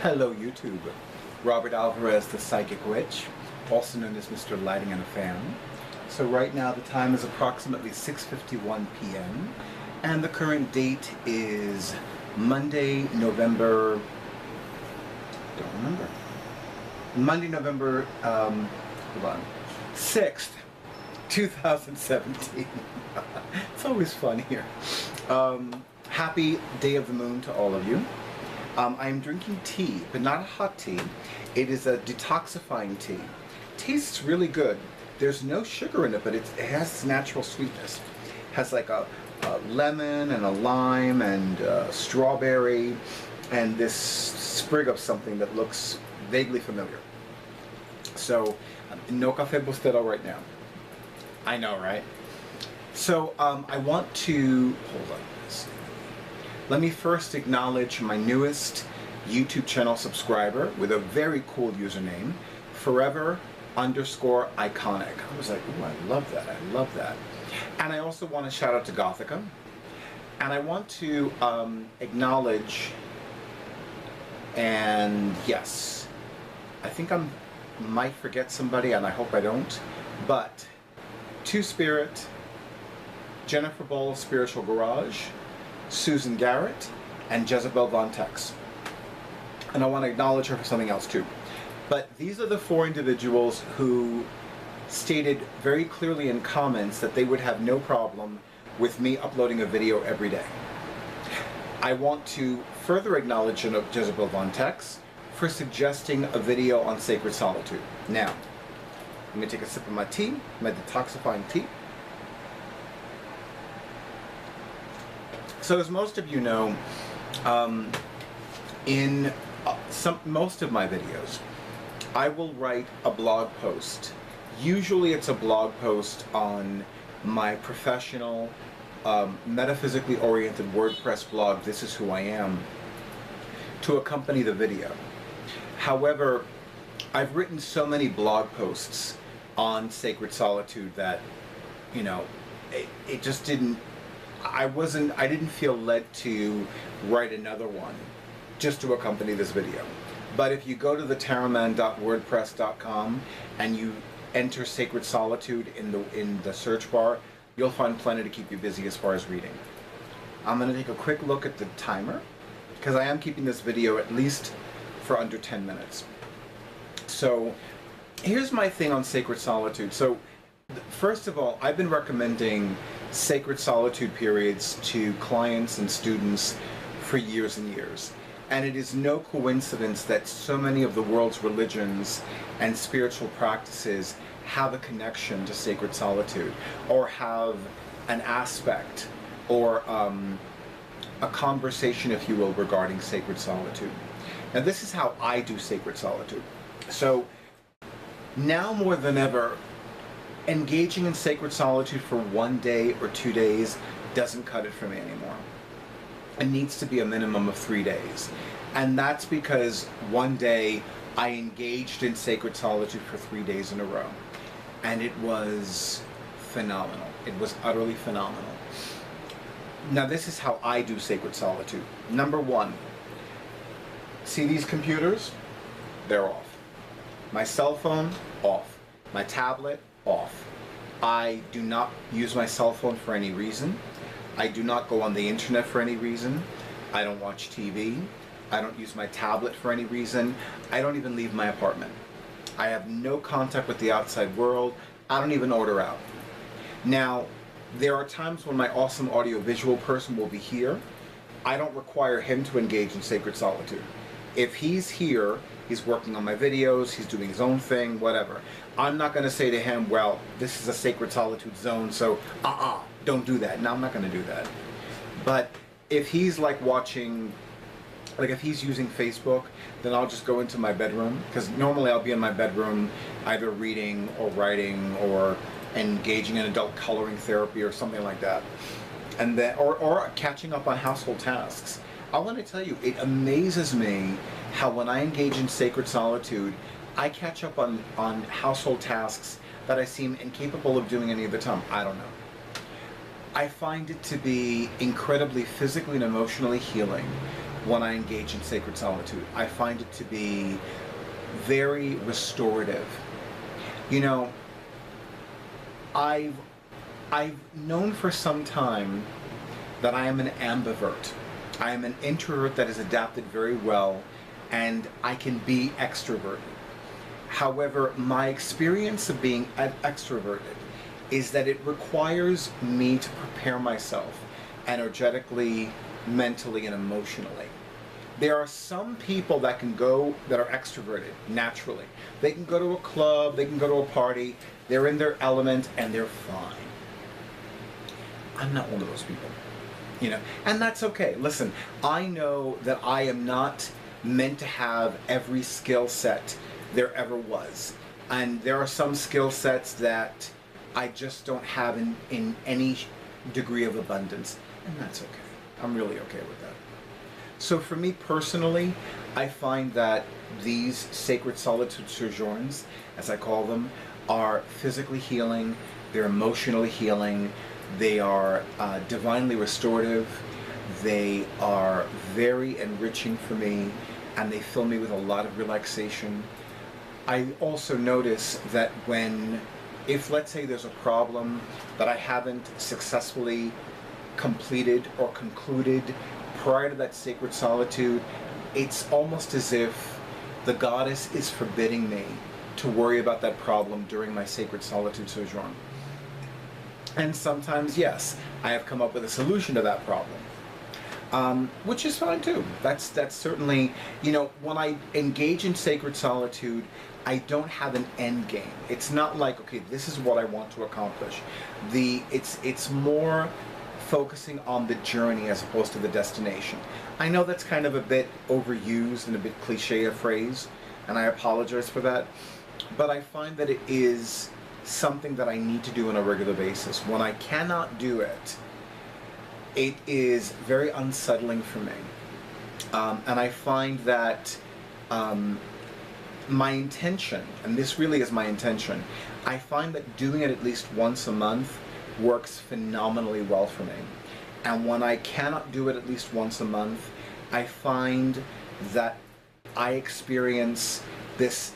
Hello YouTube, Robert Alvarez, the Psychic Witch, also known as Mr. Lighting and a Fan. So right now the time is approximately 6:51 p.m. and the current date is Monday, November 6th, 2017. It's always fun here. Happy Day of the Moon to all of you. I'm drinking tea, but not a hot tea. It is a detoxifying tea. Tastes really good. There's no sugar in it, but it has natural sweetness. It has like a lemon and a lime and strawberry and this sprig of something that looks vaguely familiar. So, no café bustelo right now. I know, right? So, I want to, hold on. Let me first acknowledge my newest YouTube channel subscriber with a very cool username, forever_iconic. I was like, ooh, I love that, I love that. And I also want to shout out to Gothica. And I want to acknowledge, and yes, I think I might forget somebody, and I hope I don't, but Two Spirit, Jennifer Ball of Spiritual Garage, Susan Garratt, and Jezebel von Tex. And I want to acknowledge her for something else too. But these are the four individuals who stated very clearly in comments that they would have no problem with me uploading a video every day. I want to further acknowledge Jezebel von Tex for suggesting a video on Sacred Solitude. Now, I'm going to take a sip of my tea, my detoxifying tea. So as most of you know, in most of my videos, I will write a blog post. Usually it's a blog post on my professional, metaphysically-oriented WordPress blog, This Is Who I Am, to accompany the video. However, I've written so many blog posts on Sacred Solitude that, you know, it just didn't, I didn't feel led to write another one just to accompany this video. But if you go to thetaroman.wordpress.com and you enter Sacred Solitude in the search bar, you'll find plenty to keep you busy as far as reading. I'm going to take a quick look at the timer because I am keeping this video at least for under 10 minutes. So here's my thing on Sacred Solitude. So first of all, I've been recommending Sacred Solitude periods to clients and students for years and years. And it is no coincidence that so many of the world's religions and spiritual practices have a connection to Sacred Solitude, or have an aspect, or a conversation, if you will, regarding Sacred Solitude. Now this is how I do Sacred Solitude. So now more than ever, engaging in Sacred Solitude for 1 day or 2 days doesn't cut it for me anymore. It needs to be a minimum of 3 days. And that's because one day I engaged in Sacred Solitude for 3 days in a row. And it was phenomenal. It was utterly phenomenal. Now this is how I do Sacred Solitude. Number one, see these computers? They're off. My cell phone, off. My tablet, off. I do not use my cell phone for any reason. I do not go on the internet for any reason. I don't watch TV. I don't use my tablet for any reason. I don't even leave my apartment. I have no contact with the outside world. I don't even order out. Now, there are times when my awesome audiovisual person will be here. I don't require him to engage in Sacred Solitude. If he's here, he's working on my videos, he's doing his own thing, whatever. I'm not going to say to him, well, this is a Sacred Solitude zone, so don't do that. No, I'm not going to do that. But if he's like watching, like if he's using Facebook, then I'll just go into my bedroom, because normally I'll be in my bedroom either reading or writing or engaging in adult coloring therapy or something like that. And then, or catching up on household tasks. I want to tell you, it amazes me how when I engage in Sacred Solitude, I catch up on household tasks that I seem incapable of doing any other time. I don't know. I find it to be incredibly physically and emotionally healing when I engage in sacred solitude. I find it to be very restorative. You know, I've known for some time that I am an ambivert. I am an introvert that is adapted very well, and I can be extroverted. However, my experience of being extroverted is that it requires me to prepare myself energetically, mentally, and emotionally. There are some people that are extroverted naturally. They can go to a club, they can go to a party, they're in their element, and they're fine. I'm not one of those people, you know, and that's okay. Listen, I know that I am not meant to have every skill set there ever was. And there are some skill sets that I just don't have in any degree of abundance, and that's okay. I'm really okay with that. So for me personally, I find that these sacred solitude sojourns, as I call them, are physically healing, they're emotionally healing, they are divinely restorative, they are very enriching for me, and they fill me with a lot of relaxation. I also notice that if let's say there's a problem that I haven't successfully completed or concluded prior to that sacred solitude, it's almost as if the goddess is forbidding me to worry about that problem during my sacred solitude sojourn. And sometimes, yes, I have come up with a solution to that problem, which is fine too. That's certainly, you know, when I engage in sacred solitude, I don't have an end game. It's not like, okay, this is what I want to accomplish. It's more focusing on the journey as opposed to the destination. I know that's kind of a bit overused and a bit cliche a phrase, and I apologize for that, but I find that it is something that I need to do on a regular basis. When I cannot do it, it is very unsettling for me. And I find that my intention, and this really is my intention, I find that doing it at least once a month works phenomenally well for me. And when I cannot do it at least once a month, I find that I experience this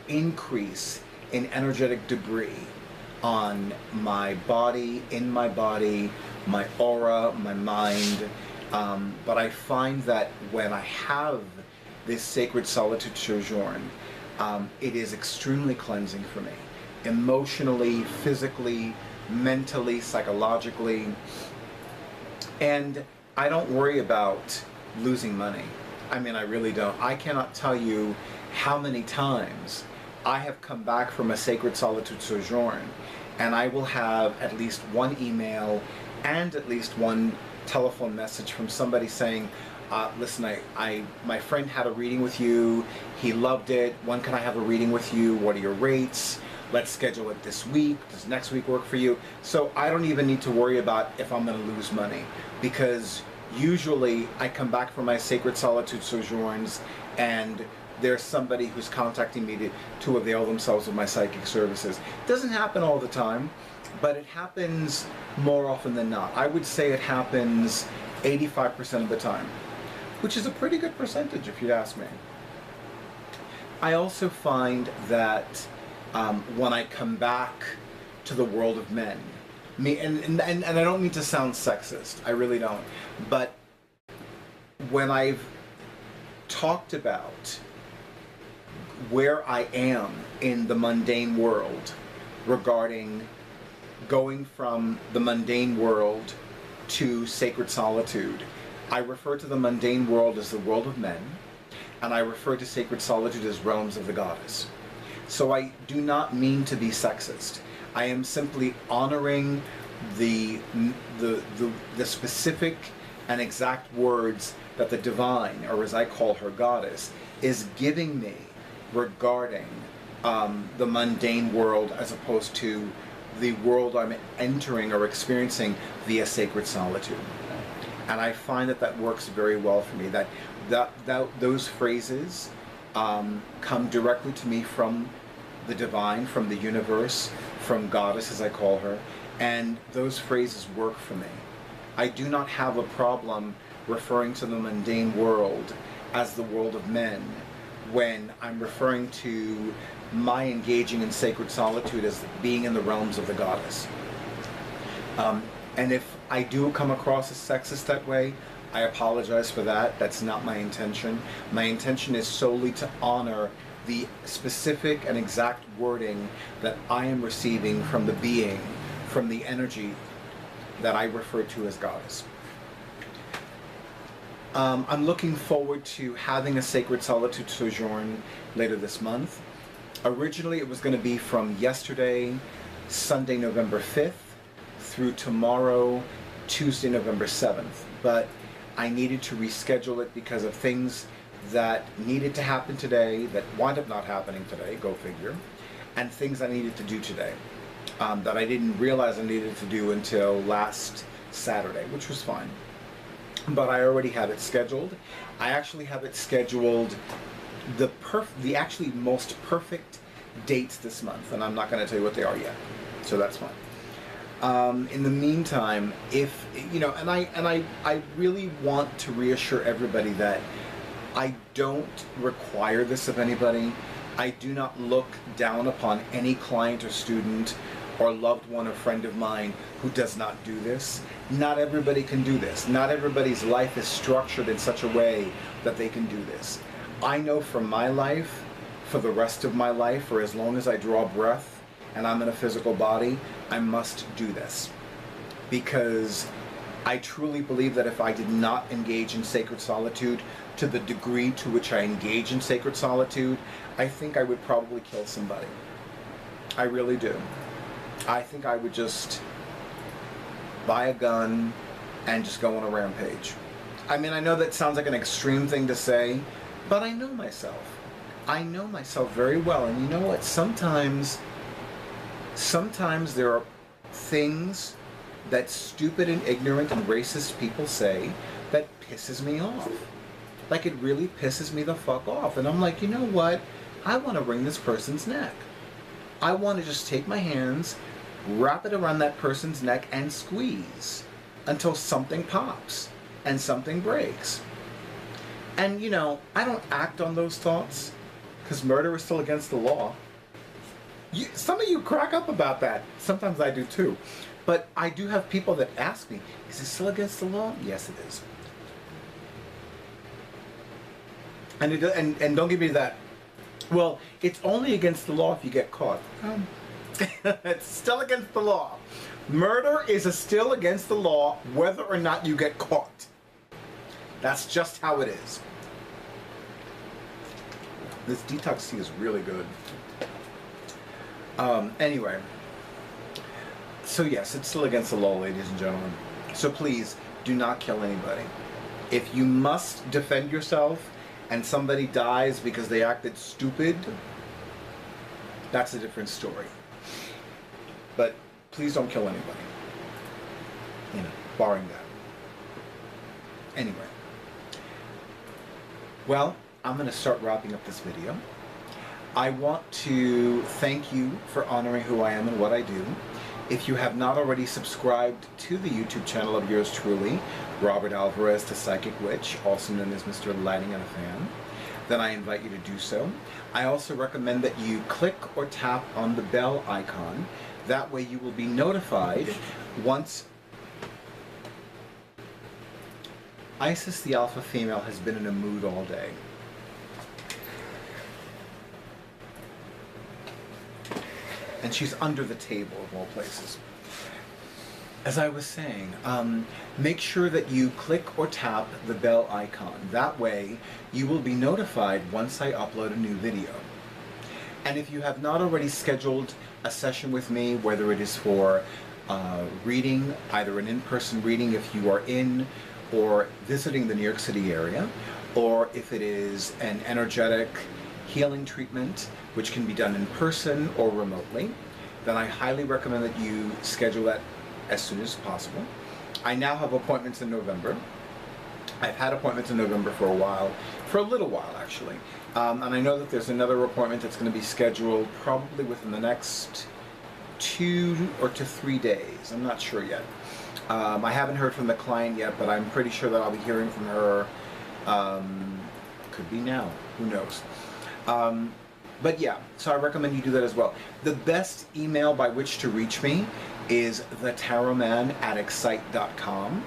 increase in energetic debris on my body, in my body, my aura, my mind. But I find that when I have this sacred solitude sojourn, it is extremely cleansing for me, emotionally, physically, mentally, psychologically, and I don't worry about losing money. I mean, I really don't. I cannot tell you how many times I have come back from a sacred solitude sojourn and I will have at least one email and at least one telephone message from somebody saying, listen, my friend had a reading with you, he loved it, when can I have a reading with you, what are your rates, let's schedule it this week, does next week work for you? So I don't even need to worry about if I'm going to lose money, because usually I come back from my sacred solitude sojourns and there's somebody who's contacting me to avail themselves of my psychic services. It doesn't happen all the time, but it happens more often than not. I would say it happens 85% of the time, which is a pretty good percentage if you ask me. I also find that when I come back to the world of men, and I don't mean to sound sexist, I really don't, but when I've talked about where I am in the mundane world regarding going from the mundane world to sacred solitude, I refer to the mundane world as the world of men, and I refer to sacred solitude as realms of the goddess. So I do not mean to be sexist. I am simply honoring the specific and exact words that the divine, or as I call her, goddess, is giving me regarding the mundane world as opposed to the world I'm entering or experiencing via sacred solitude. And I find that that works very well for me, that those phrases come directly to me from the divine, from the universe, from goddess as I call her, and those phrases work for me. I do not have a problem referring to the mundane world as the world of men when I'm referring to my engaging in sacred solitude as being in the realms of the goddess. And if I do come across as sexist that way, I apologize for that. That's not my intention. My intention is solely to honor the specific and exact wording that I am receiving from the being, from the energy that I refer to as goddess. I'm looking forward to having a Sacred Solitude sojourn later this month. Originally it was going to be from yesterday, Sunday, November 5th, through tomorrow, Tuesday, November 7th. But I needed to reschedule it because of things that needed to happen today that wound up not happening today, go figure, and things I needed to do today that I didn't realize I needed to do until last Saturday, which was fine. But I already have it scheduled. I actually have it scheduled the actually most perfect dates this month, and I'm not going to tell you what they are yet, so that's fine. In the meantime, if you know, and I really want to reassure everybody that I don't require this of anybody. I do not look down upon any client or student or loved one or friend of mine who does not do this. Not everybody can do this. Not everybody's life is structured in such a way that they can do this. I know from my life, for the rest of my life, or as long as I draw breath and I'm in a physical body, I must do this. Because I truly believe that if I did not engage in sacred solitude to the degree to which I engage in sacred solitude, I think I would probably kill somebody. I really do. I think I would just buy a gun and just go on a rampage. I mean, I know that sounds like an extreme thing to say, but I know myself. I know myself very well, and you know what? Sometimes there are things that stupid and ignorant and racist people say that pisses me off. Like, it really pisses me the fuck off. And I'm like, you know what? I want to wring this person's neck. I want to just take my hands, wrap it around that person's neck, and squeeze until something pops and something breaks. And, you know, I don't act on those thoughts because murder is still against the law. Some of you crack up about that. Sometimes I do too. But I do have people that ask me, is it still against the law? Yes, it is. And don't give me that, well, it's only against the law if you get caught. It's still against the law. Murder is still against the law whether or not you get caught. That's just how it is. This detox tea is really good. Anyway. So yes, it's still against the law, ladies and gentlemen. So please, do not kill anybody. If you must defend yourself and somebody dies because they acted stupid, that's a different story. But please don't kill anybody. You know, barring that. Anyway. Well, I'm going to start wrapping up this video. I want to thank you for honoring who I am and what I do. If you have not already subscribed to the YouTube channel of yours truly, Robert Alvarez, the Psychic Witch, also known as Mr. Lighting and a Fan, then I invite you to do so. I also recommend that you click or tap on the bell icon. That way you will be notified once Isis the alpha female has been in a mood all day. And she's under the table of all places. As I was saying, make sure that you click or tap the bell icon. That way you will be notified once I upload a new video. And if you have not already scheduled a session with me, whether it is for reading, either an in-person reading if you are in or visiting the New York City area, or if it is an energetic healing treatment, which can be done in person or remotely, then I highly recommend that you schedule that as soon as possible. I now have appointments in November. I've had appointments in November for a while, for a little while actually. And I know that there's another appointment that's going to be scheduled probably within the next 2 or 3 days. I'm not sure yet. I haven't heard from the client yet, but I'm pretty sure that I'll be hearing from her. Could be now, who knows. But yeah, so I recommend you do that as well. The best email by which to reach me is thetarotman@excite.com.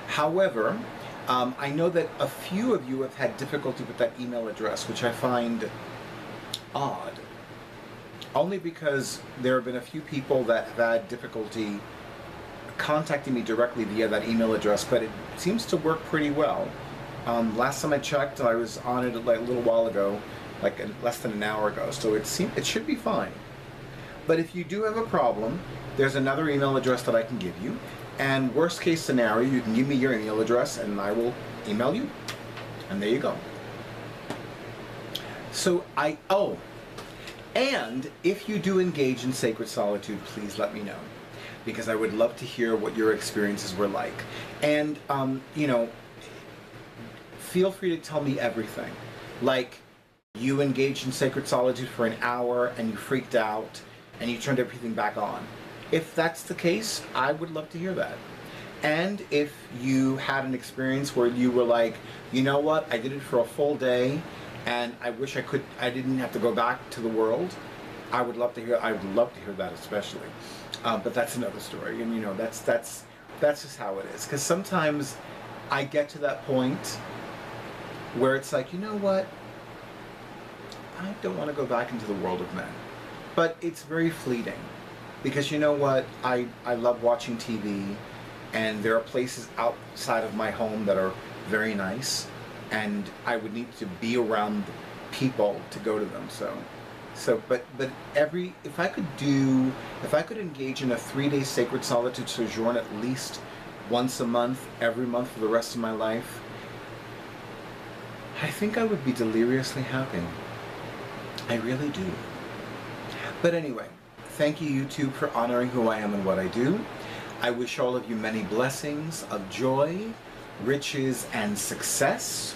However, I know that a few of you have had difficulty with that email address, which I find odd. Only because there have been a few people that have had difficulty contacting me directly via that email address, but it seems to work pretty well. Last time I checked, I was on it like a little while ago, like less than an hour ago, so it should be fine. But if you do have a problem, there's another email address that I can give you, and worst case scenario, you can give me your email address and I will email you, and there you go. So and if you do engage in sacred solitude, please let me know, because I would love to hear what your experiences were like. And you know, feel free to tell me everything. Like, you engaged in sacred solitude for an hour and you freaked out and you turned everything back on. If that's the case, I would love to hear that. And if you had an experience where you were like, you know what, I did it for a full day and I wish I didn't have to go back to the world, I would love to hear that especially. But that's another story, and you know, that's just how it is. Because sometimes I get to that point where it's like, you know what, I don't want to go back into the world of men. But it's very fleeting, because you know what, I love watching TV, and there are places outside of my home that are very nice, and I would need to be around people to go to them. But if I could engage in a 3-day sacred solitude sojourn at least once a month, every month for the rest of my life, I think I would be deliriously happy. I really do. But anyway, thank you, YouTube, for honoring who I am and what I do. I wish all of you many blessings of joy, riches, and success.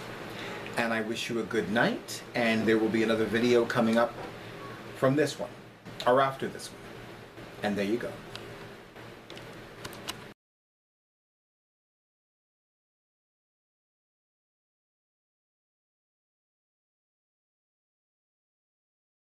And I wish you a good night. And there will be another video coming up from this one, or after this one. And there you go.